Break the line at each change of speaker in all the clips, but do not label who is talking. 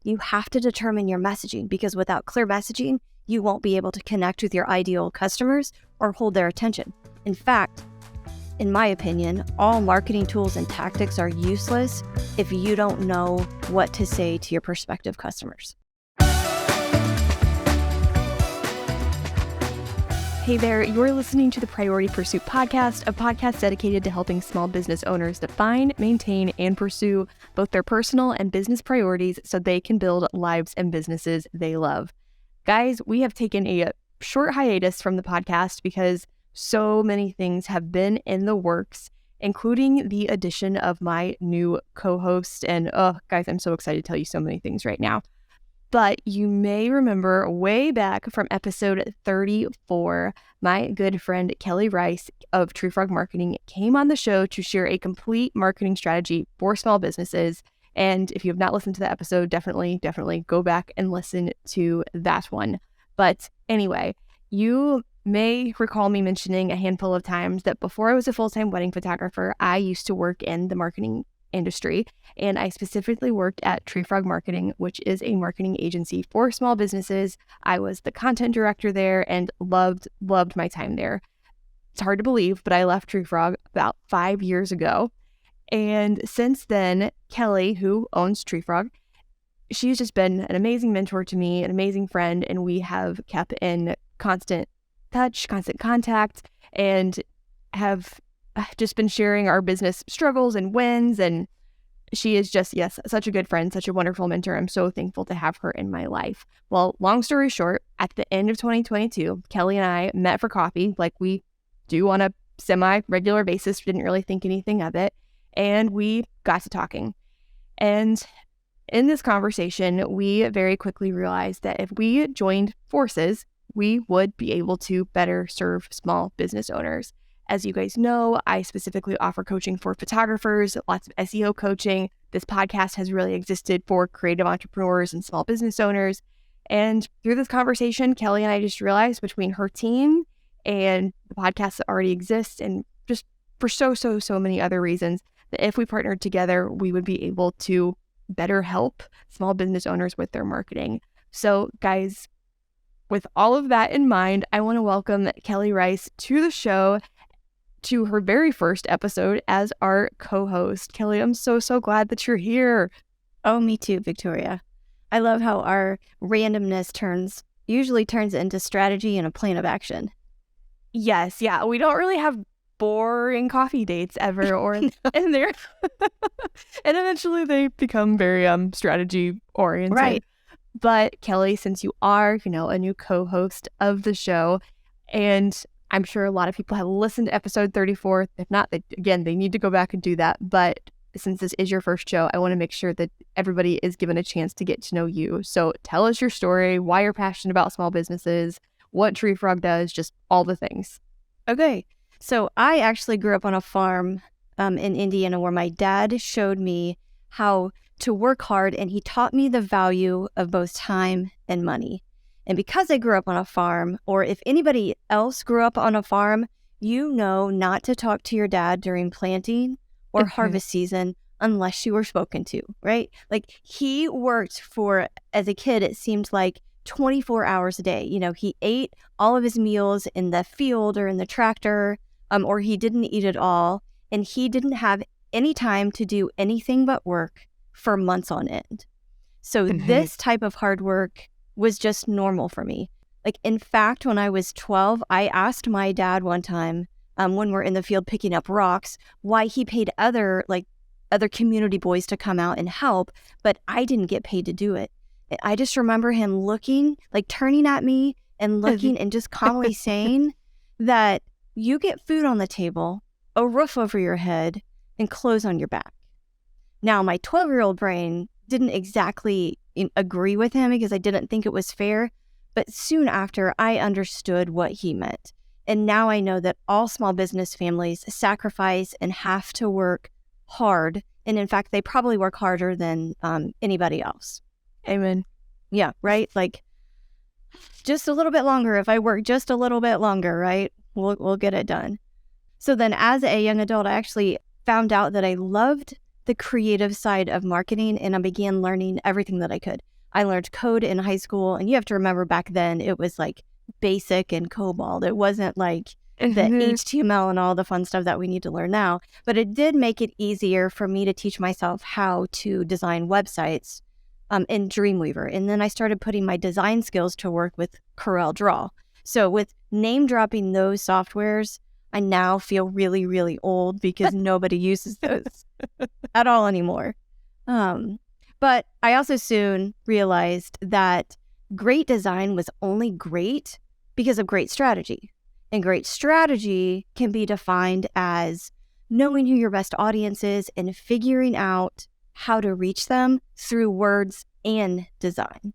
you have to determine your messaging, because without clear messaging, you won't be able to connect with your ideal customers or hold their attention. In fact, in my opinion, all marketing tools and tactics are useless if you don't know what to say to your prospective customers.
Hey there, you're listening to the Priority Pursuit Podcast, a podcast dedicated to helping small business owners define, maintain, and pursue both their personal and business priorities so they can build lives and businesses they love. Guys, we have taken a short hiatus from the podcast because so many things have been in the works, including the addition of my new co-host. And guys, I'm so excited to tell you so many things right now. But you may remember way back from episode 34, my good friend Kelly Rice of Treefrog Marketing came on the show to share a complete marketing strategy for small businesses. And if you have not listened to the episode, definitely go back and listen to that one. But anyway, you may recall me mentioning a handful of times that before I was a full-time wedding photographer, I used to work in the marketing industry, and I specifically worked at Treefrog Marketing, which is a marketing agency for small businesses. I was the content director there and loved my time there. It's hard to believe, but I left Treefrog about 5 years ago. And since then, Kelly, who owns Treefrog, she's just been an amazing mentor to me, an amazing friend, and we have kept in constant touch, constant contact, and have just been sharing our business struggles and wins. And she is just, yes, such a good friend, such a wonderful mentor. I'm so thankful to have her in my life. Well, long story short, at the end of 2022, Kelly and I met for coffee like we do on a semi-regular basis. Didn't really think anything of it. And we got to talking. And in this conversation, we very quickly realized that if we joined forces, we would be able to better serve small business owners. As you guys know, I specifically offer coaching for photographers, lots of SEO coaching. This podcast has really existed for creative entrepreneurs and small business owners. And through this conversation, Kelly and I just realized between her team and the podcast that already exists, and just for so many other reasons, that if we partnered together, we would be able to better help small business owners with their marketing. So guys, with all of that in mind, I want to welcome Kelly Rice to the show, to her very first episode as our co-host. Kelly, I'm so glad that you're here.
Oh, me too, Victoria. I love how our randomness usually turns into strategy and a plan of action.
Yes, yeah. We don't really have boring coffee dates ever, or in there. And eventually they become very strategy oriented.
Right.
But Kelly, since you are, a new co-host of the show, and I'm sure a lot of people have listened to episode 34. If not, they need to go back and do that. But since this is your first show, I want to make sure that everybody is given a chance to get to know you. So tell us your story, why you're passionate about small businesses, what Treefrog does, just all the things.
Okay. So I actually grew up on a farm in Indiana where my dad showed me how to work hard, and he taught me the value of both time and money. And because I grew up on a farm, or if anybody else grew up on a farm, you know not to talk to your dad during planting or harvest season unless you were spoken to, right? Like he worked for, as a kid, it seemed like 24 hours a day. He ate all of his meals in the field or in the tractor, or he didn't eat at all. And he didn't have any time to do anything but work for months on end. So this type of hard work was just normal for me. Like, in fact, when I was 12, I asked my dad one time, when we're in the field picking up rocks, why he paid other community boys to come out and help, but I didn't get paid to do it. I just remember him looking, like turning at me and looking and just calmly saying that you get food on the table, a roof over your head, and clothes on your back. Now, my 12-year-old brain didn't exactly agree with him because I didn't think it was fair, but soon after I understood what he meant. And now I know that all small business families sacrifice and have to work hard. And in fact, they probably work harder than anybody else.
Amen.
Yeah, right? Like just a little bit longer. If I work just a little bit longer, right? We'll get it done. So then as a young adult, I actually found out that I loved the creative side of marketing, and I began learning everything that I could. I learned code in high school, and you have to remember back then it was like BASIC and COBOL. It wasn't like the HTML and all the fun stuff that we need to learn now, but it did make it easier for me to teach myself how to design websites in Dreamweaver. And then I started putting my design skills to work with Corel Draw. So with name dropping those softwares, I now feel really, really old because nobody uses those at all anymore. But I also soon realized that great design was only great because of great strategy. And great strategy can be defined as knowing who your best audience is and figuring out how to reach them through words and design.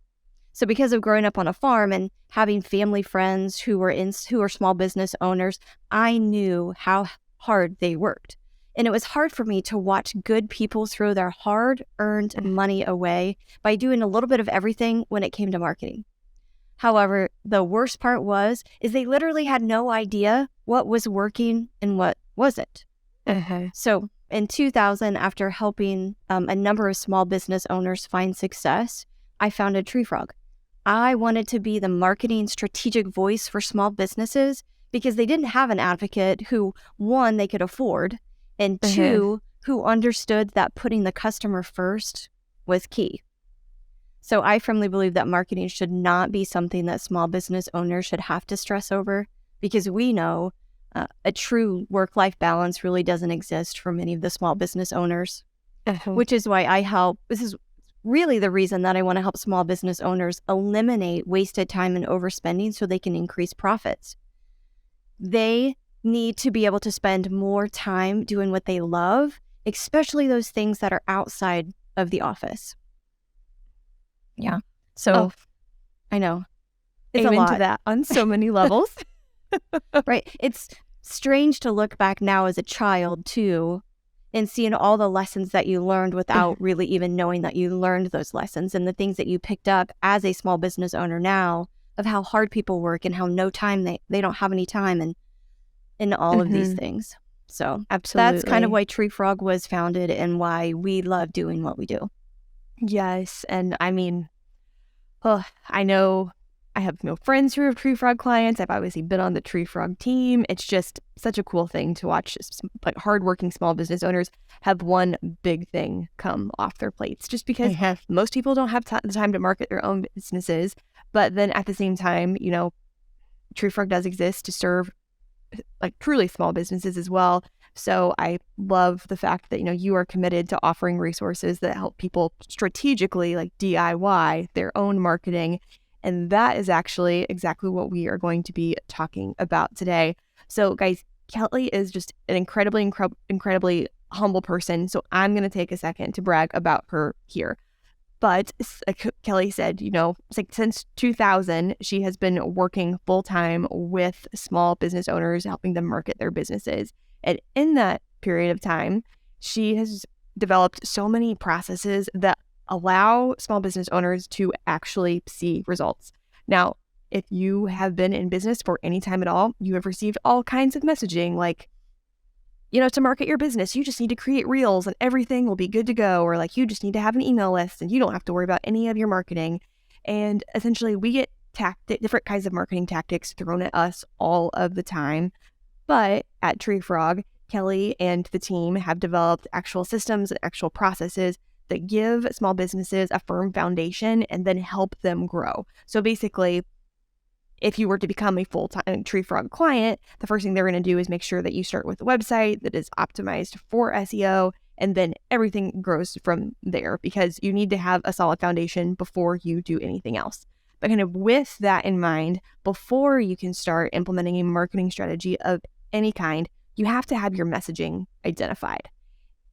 So because of growing up on a farm and having family friends who are small business owners, I knew how hard they worked. And it was hard for me to watch good people throw their hard-earned money away by doing a little bit of everything when it came to marketing. However, the worst part is they literally had no idea what was working and what wasn't. So in 2000, after helping a number of small business owners find success, I founded Treefrog. I wanted to be the marketing strategic voice for small businesses because they didn't have an advocate who, one, they could afford, and two, who understood that putting the customer first was key. So I firmly believe that marketing should not be something that small business owners should have to stress over, because we know a true work-life balance really doesn't exist for many of the small business owners, which is why this is really the reason that I want to help small business owners eliminate wasted time and overspending so they can increase profits. They need to be able to spend more time doing what they love, especially those things that are outside of the office. Yeah. So I know it's
amen
a lot
to that on so many levels.
Right. It's strange to look back now as a child too and seeing all the lessons that you learned without really even knowing that you learned those lessons, and the things that you picked up as a small business owner now of how hard people work and how they don't have any time and all of these things. So
Absolutely.
That's kind of why Treefrog was founded and why we love doing what we do.
Yes. And I mean, I know I have friends who are Treefrog clients. I've obviously been on the Treefrog team. It's just such a cool thing to watch, like hardworking small business owners have one big thing come off their plates, just because most people don't have the time to market their own businesses. But then at the same time, Treefrog does exist to serve like truly small businesses as well. So I love the fact that, you are committed to offering resources that help people strategically like DIY their own marketing. And that is actually exactly what we are going to be talking about today. So guys, Kelly is just an incredibly humble person. So I'm going to take a second to brag about her here. But like Kelly said, it's like since 2000, she has been working full time with small business owners, helping them market their businesses. And in that period of time, she has developed so many processes that allow small business owners to actually see results. Now, if you have been in business for any time at all, you have received all kinds of messaging like, to market your business, you just need to create reels and everything will be good to go. Or like, you just need to have an email list and you don't have to worry about any of your marketing. And essentially we get different kinds of marketing tactics thrown at us all of the time. But at Treefrog, Kelly and the team have developed actual systems and actual processes that give small businesses a firm foundation and then help them grow. So basically, if you were to become a full-time Treefrog client, the first thing they're going to do is make sure that you start with a website that is optimized for SEO, and then everything grows from there because you need to have a solid foundation before you do anything else. But kind of with that in mind, before you can start implementing a marketing strategy of any kind, you have to have your messaging identified.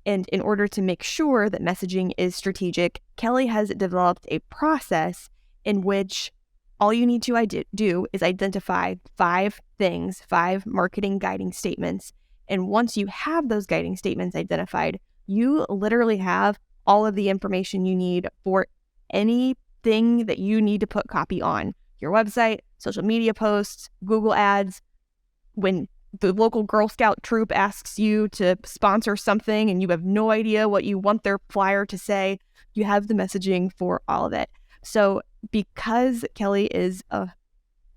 And in order to make sure that messaging is strategic, Kelly has developed a process in which all you need to do is identify 5 marketing guiding statements. And once you have those guiding statements identified, you literally have all of the information you need for anything that you need to put copy on your website, social media posts, Google ads. When the local Girl Scout troop asks you to sponsor something and you have no idea what you want their flyer to say, you have the messaging for all of it. So because Kelly is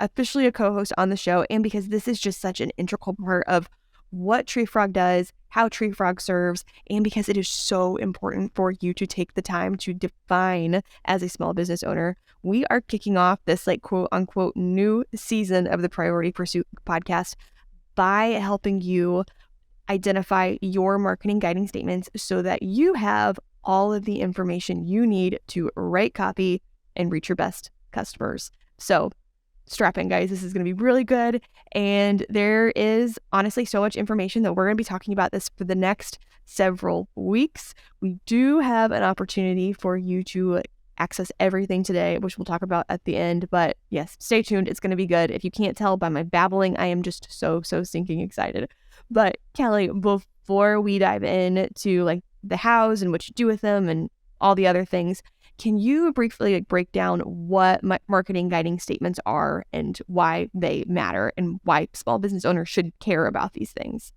officially a co-host on the show, and because this is just such an integral part of what Treefrog does, how Treefrog serves, and because it is so important for you to take the time to define as a small business owner, we are kicking off this like quote unquote new season of the Priority Pursuit podcast by helping you identify your marketing guiding statements so that you have all of the information you need to write copy and reach your best customers. So strap in, guys. This is going to be really good. And there is honestly so much information that we're going to be talking about this for the next several weeks. We do have an opportunity for you to access everything today, which we'll talk about at the end. But yes, stay tuned. It's going to be good. If you can't tell by my babbling, I am just so stinking excited. But Kelly, before we dive in to like the hows and what you do with them and all the other things, can you briefly break down what marketing guiding statements are and why they matter and why small business owners should care about these things?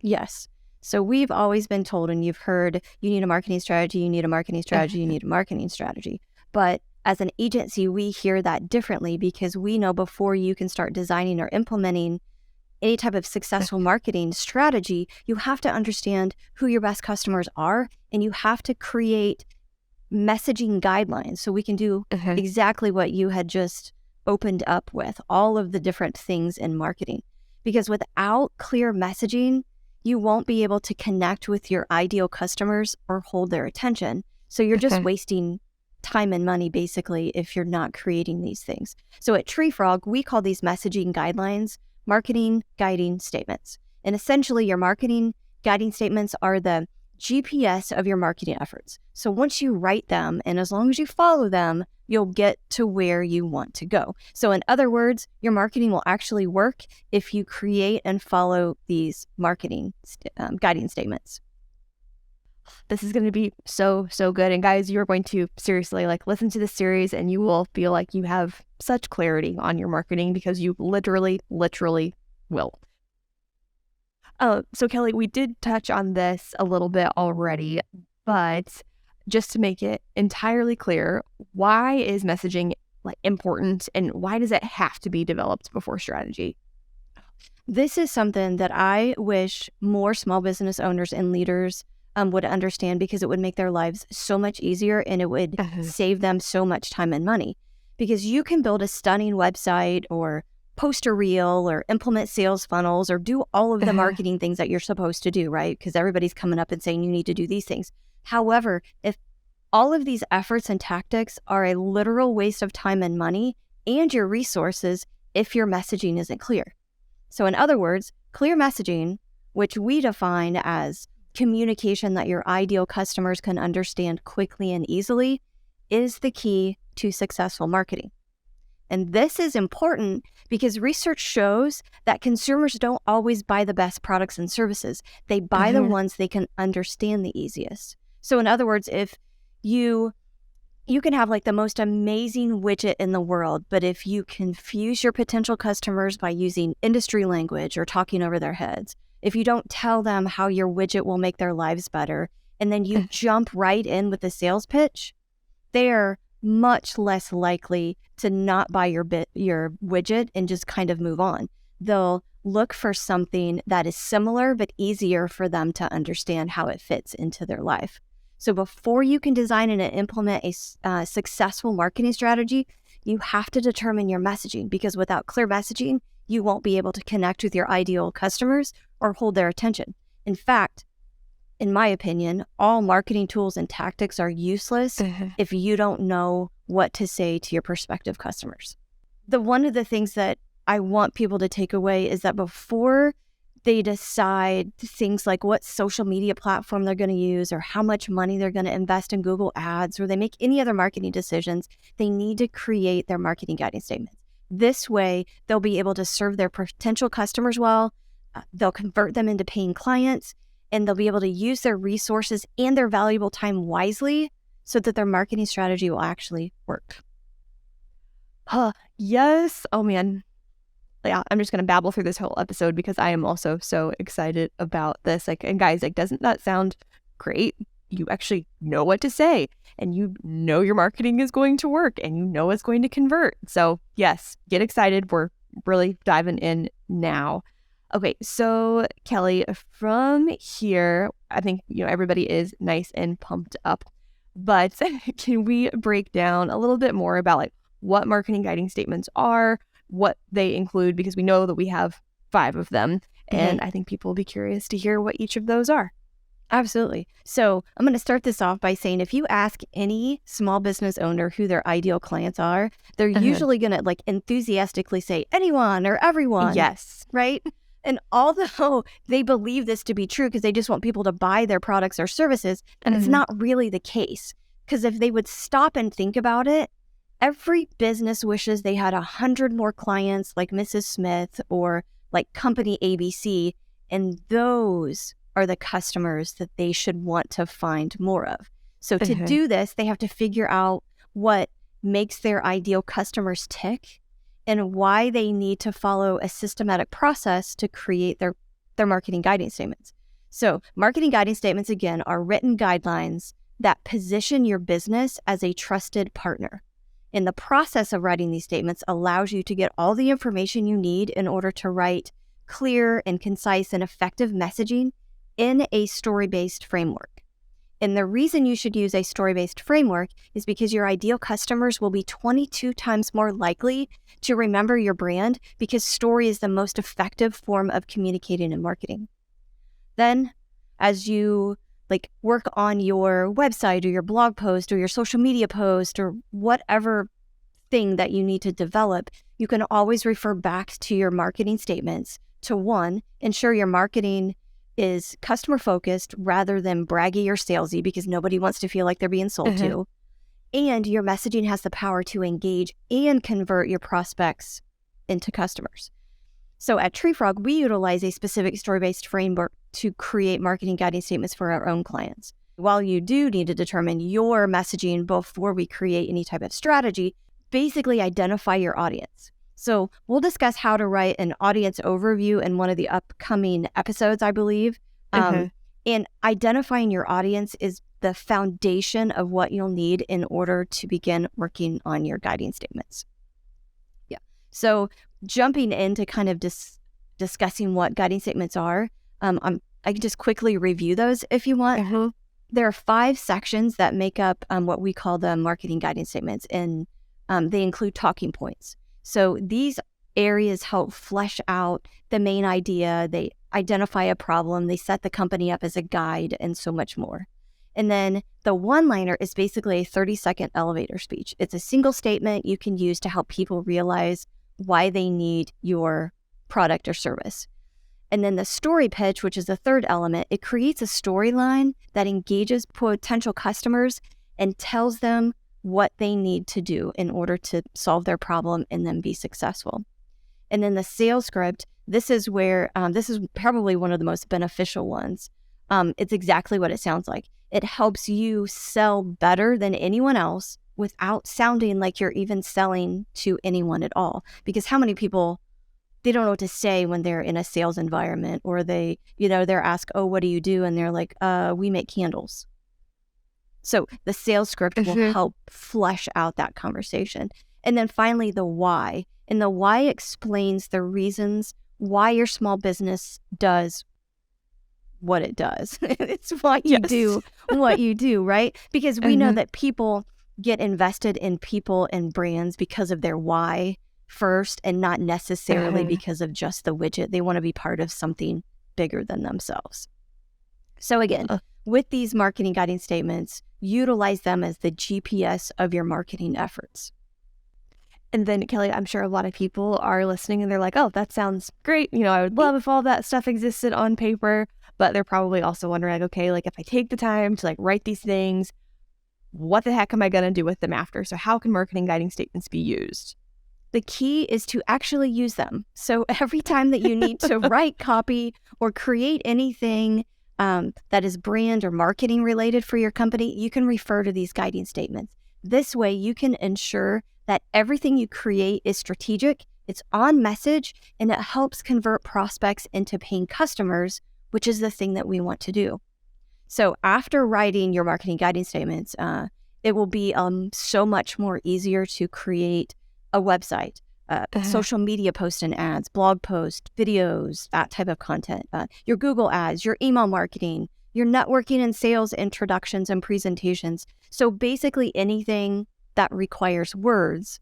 Yes. So we've always been told, and you've heard, you need a marketing strategy, you need a marketing strategy, you need a marketing strategy. But as an agency, we hear that differently because we know before you can start designing or implementing any type of successful marketing strategy, you have to understand who your best customers are, and you have to create messaging guidelines so we can do exactly what you had just opened up with, all of the different things in marketing. Because without clear messaging, you won't be able to connect with your ideal customers or hold their attention. So you're just wasting time and money basically if you're not creating these things. So at Treefrog, we call these messaging guidelines marketing guiding statements. And essentially your marketing guiding statements are the GPS of your marketing efforts. So once you write them, and as long as you follow them, you'll get to where you want to go. So in other words, your marketing will actually work if you create and follow these marketing guiding statements. This is going to be so good. And guys, you're going to seriously listen to this series and you will feel like you have such clarity on your marketing because you literally will. So Kelly, we did touch on this a little bit already, but just to make it entirely clear, why is messaging important and why does it have to be developed before strategy? This is something that I wish more small business owners and leaders would understand because it would make their lives so much easier and it would save them so much time and money. Because you can build a stunning website or post a reel or implement sales funnels or do all of the marketing things that you're supposed to do, right? Because everybody's coming up and saying you need to do these things. However, if all of these efforts and tactics are a literal waste of time and money and your resources if your messaging isn't clear. So in other words, clear messaging, which we define as communication that your ideal customers can understand quickly and easily, is the key to successful marketing. And this is important because research shows that consumers don't always buy the best products and services. They buy the ones they can understand the easiest. So in other words, if you can have the most amazing widget in the world, but if you confuse your potential customers by using industry language or talking over their heads, if you don't tell them how your widget will make their lives better, and then you jump right in with the sales pitch, they're much less likely to not buy your widget and just kind of move on. They'll look for something that is similar but easier for them to understand how it fits into their life. So before you can design and implement a successful marketing strategy, you have to determine your messaging, because without clear messaging, you won't be able to connect with your ideal customers or hold their attention. In fact, in my opinion, all marketing tools and tactics are useless if you don't know what to say to your prospective customers. One of the things that I want people to take away is that before they decide things like what social media platform they're going to use or how much money they're going to invest in Google Ads, or they make any other marketing decisions, they need to create their marketing guiding statements. This way, they'll be able to serve their potential customers well, they'll convert them into paying clients, and they'll be able to use their resources and their valuable time wisely so that their marketing strategy will actually work.
Yes. Oh man. yeah, I'm just going to babble through this whole episode because I am also so excited about this. Like, and guys, like, doesn't that sound great? You actually know what to say and you know your marketing is going to work and you know it's going to convert. So yes, get excited. We're really diving in now. Okay, so Kelly, from here, I think, everybody is nice and pumped up, but can we break down a little bit more about like what marketing guiding statements are, what they include, because we know that we have 5 of them, and I think people will be curious to hear what each of those are.
Absolutely. So I'm going to start this off by saying if you ask any small business owner who their ideal clients are, they're usually going to like enthusiastically say anyone or everyone.
Yes.
Right? And although they believe this to be true because they just want people to buy their products or services, and it's not really the case. Because if they would stop and think about it, every business wishes they had 100 more clients like Mrs. Smith or like company ABC, and those are the customers that they should want to find more of. So to do this, they have to figure out what makes their ideal customers tick and why they need to follow a systematic process to create their marketing guiding statements. So marketing guiding statements, again, are written guidelines that position your business as a trusted partner. And the process of writing these statements allows you to get all the information you need in order to write clear and concise and effective messaging in a story-based framework. And the reason you should use a story-based framework is because your ideal customers will be 22 times more likely to remember your brand because story is the most effective form of communicating and marketing. Then, as you work on your website or your blog post or your social media post or whatever thing that you need to develop, you can always refer back to your marketing statements to, one, ensure your marketing is customer focused rather than braggy or salesy because nobody wants to feel like they're being sold to. And your messaging has the power to engage and convert your prospects into customers. So at Treefrog, we utilize a specific story-based framework to create marketing guiding statements for our own clients. While you do need to determine your messaging before we create any type of strategy, basically identify your audience. So we'll discuss how to write an audience overview in one of the upcoming episodes, I believe. And identifying your audience is the foundation of what you'll need in order to begin working on your guiding statements. Yeah. So jumping into kind of discussing what guiding statements are, I can just quickly review those if you want. There are 5 sections that make up what we call the marketing guiding statements, and they include talking points. So these areas help flesh out the main idea, they identify a problem, they set the company up as a guide, and so much more. And then the one-liner is basically a 30-second elevator speech. It's a single statement you can use to help people realize why they need your product or service. And then the story pitch, which is the third element, it creates a storyline that engages potential customers and tells them what they need to do in order to solve their problem and then be successful. And then the sales script, this is where, this is probably one of the most beneficial ones. It's exactly what it sounds like. It helps you sell better than anyone else without sounding like you're even selling to anyone at all. Because how many people, they don't know what to say when they're in a sales environment, or they're asked, oh, what do you do? And they're like, we make candles. So the sales script will help flesh out that conversation. And then finally, the why. And the why explains the reasons why your small business does what it does. It's why you do what you do, right? Because we know that people get invested in people and brands because of their why first, and not necessarily because of just the widget. They want to be part of something bigger than themselves. So again, with these marketing guiding statements, utilize them as the GPS of your marketing efforts.
And then, Kelly, I'm sure a lot of people are listening and they're like, oh, that sounds great. I would love if all that stuff existed on paper. But they're probably also wondering, okay, if I take the time to write these things, what the heck am I going to do with them after? So how can marketing guiding statements be used?
The key is to actually use them. So every time that you need to write copy or create anything that is brand or marketing related for your company, you can refer to these guiding statements. This way, you can ensure that everything you create is strategic, It's on message, and it helps convert prospects into paying customers, which is the thing that we want to do. So after writing your marketing guiding statements, it will be so much more easier to create a website, social media posts and ads, blog posts, videos, that type of content, your Google ads, your email marketing, your networking and sales introductions and presentations. So basically anything that requires words,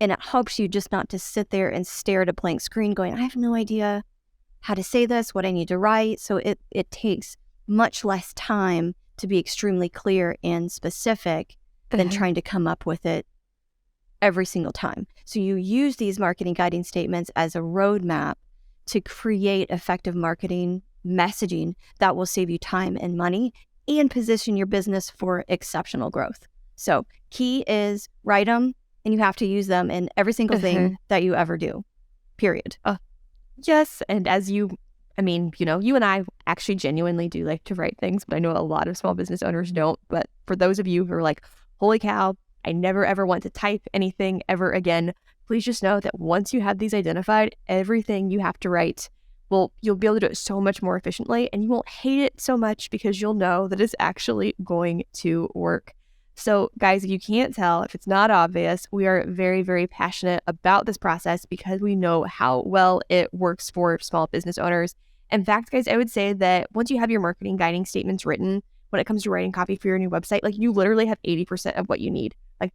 and it helps you just not to sit there and stare at a blank screen going, I have no idea how to say this, what I need to write. So it takes much less time to be extremely clear and specific than trying to come up with it every single time. So you use these marketing guiding statements as a roadmap to create effective marketing messaging that will save you time and money and position your business for exceptional growth. So key is write them, and you have to use them in every single thing that you ever do, period.
Yes. And as you and I actually genuinely do like to write things, but I know a lot of small business owners don't. But for those of you who are like, holy cow, I never ever want to type anything ever again, please just know that once you have these identified, everything you have to write, well, you'll be able to do it so much more efficiently, and you won't hate it so much because you'll know that it's actually going to work. So guys, if you can't tell, if it's not obvious, we are very, very passionate about this process because we know how well it works for small business owners. In fact, guys, I would say that once you have your marketing guiding statements written, when it comes to writing copy for your new website, like you literally have 80% of what you need. Like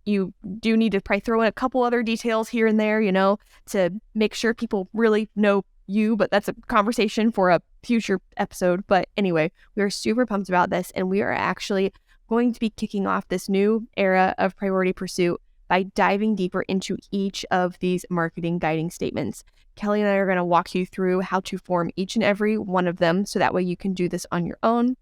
you do need to probably throw in a couple other details here and there, to make sure people really know you, but that's a conversation for a future episode. But anyway, we are super pumped about this, and we are actually going to be kicking off this new era of Priority Pursuit by diving deeper into each of these marketing guiding statements. Kelly and I are going to walk you through how to form each and every one of them so that way you can do this on your own.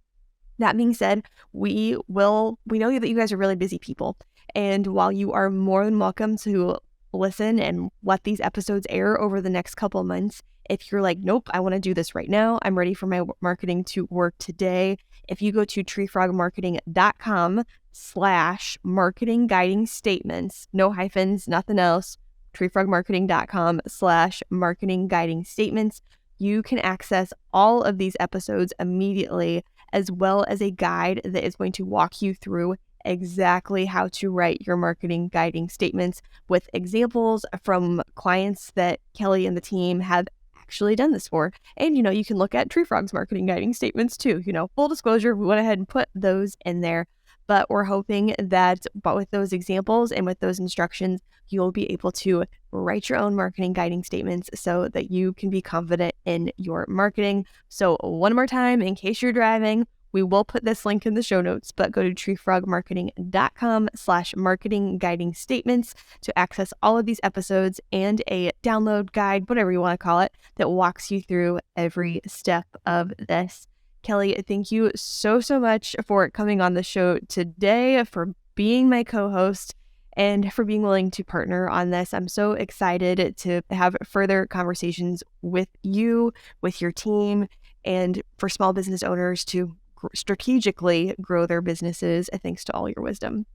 That being said, we know that you guys are really busy people. And while you are more than welcome to listen and let these episodes air over the next couple of months, if you're like, nope, I want to do this right now, I'm ready for my marketing to work today. If you go to treefrogmarketing.com/marketing guiding statements, no hyphens, nothing else, treefrogmarketing.com/marketing guiding statements, you can access all of these episodes immediately, as well as a guide that is going to walk you through exactly how to write your marketing guiding statements with examples from clients that Kelly and the team have actually done this for. And, you can look at Treefrog's marketing guiding statements too. Full disclosure, we went ahead and put those in there, but we're hoping that with those examples and with those instructions, you'll be able to write your own marketing guiding statements so that you can be confident in your marketing. So one more time, in case you're driving, we will put this link in the show notes, but go to treefrogmarketing.com/marketing guiding statements to access all of these episodes and a download guide, whatever you want to call it, that walks you through every step of this. Kelly, thank you so much for coming on the show today, for being my co-host, and for being willing to partner on this. I'm so excited to have further conversations with you, with your team, and for small business owners to strategically grow their businesses thanks to all your wisdom.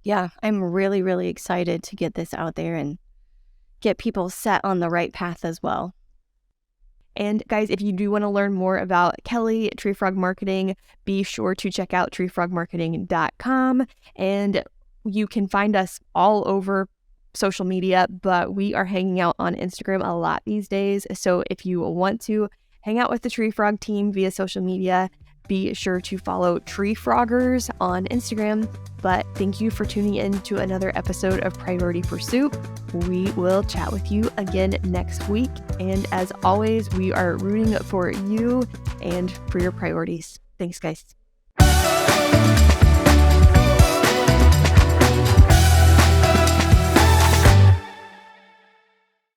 Yeah, I'm really, really excited to get this out there and get people set on the right path as well.
And guys, if you do want to learn more about Kelly, Treefrog Marketing, be sure to check out treefrogmarketing.com. And you can find us all over social media, but we are hanging out on Instagram a lot these days. So if you want to hang out with the Treefrog team via social media, be sure to follow Treefroggers on Instagram. But thank you for tuning in to another episode of Priority Pursuit. We will chat with you again next week. And as always, we are rooting for you and for your priorities. Thanks, guys.